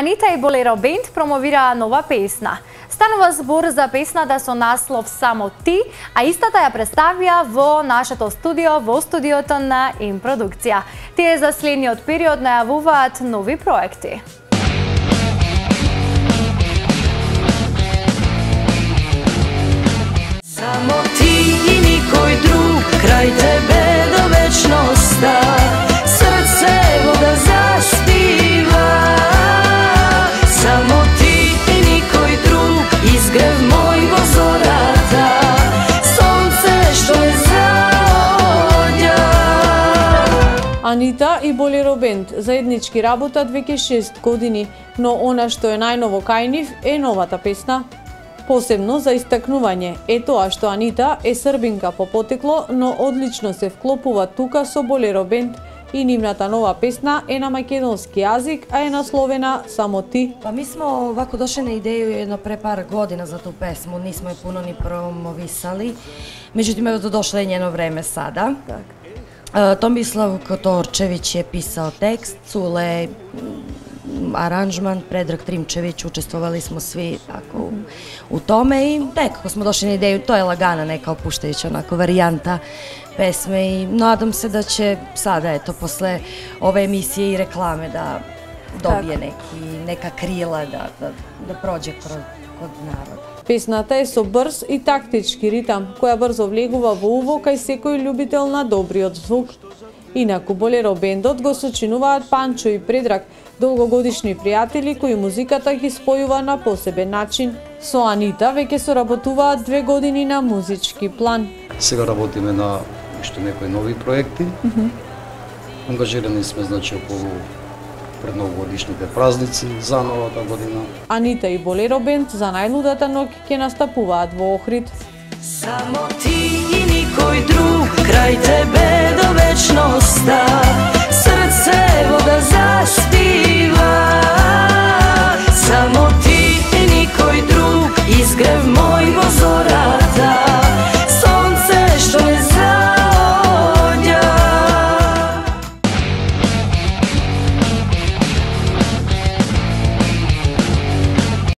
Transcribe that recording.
Анита и Болеро Бенд промовираа нова песна. Станува збор за песната со наслов «Само ти», а истата ја представија во нашето студио, во студиото на Импродукција. Тие за следниот период најавуваат нови проекти. Само ти и никој друг, крај тебе до вечноста, срце вода заспива. Само ти и никој друг, изгрев мој во зората, сонце што е заоѓа. Анита и Болеро Бенд заеднички работат веќе 6 години, но она што е најново кај нив е новата песна. Посебно за истакнување е тоа што Анита е србинка по потекло, но одлично се вклопува тука со Болеро Бенд и нивната нова песна е на македонски јазик, а е насловена «Само ти». Па ми смо вако дошли на идеju jedno pre par godina za tu pesmu, nismo je puno ni promovisali, međutim evo došlo je njeno vreme sada. Tomislav Kotorčević je pisao tekst, Cule aranžman, Predrag Trimčević, učestvovali smo svi tako u tome i nekako smo došli na ideju, to je lagana neka opuštajuća onako varijanta pesme i nadam se da će sada, eto, posle ove emisije i reklame da dobije neka krila, da prođe kod naroda. Песната е со брз и тактички ритам, која брзо влегува во уво кај секој љубител на добриот звук. Инаку Болеро Бендот го сочинуваат Панчо и Предраг, долгогодишни пријатели кои музиката ги спојува на посебен начин. Со Анита веќе соработуваат 2 години на музички план. Сега работиме на уште некои нови проекти. Ангажирани сме, значи, околу предновогодишните празници за новата година. Анита и Болеро Бенд за најлудата ноќ ќе настапуваат во Охрид. Само ти и никој друг, крај тебе до вечноста, срце вода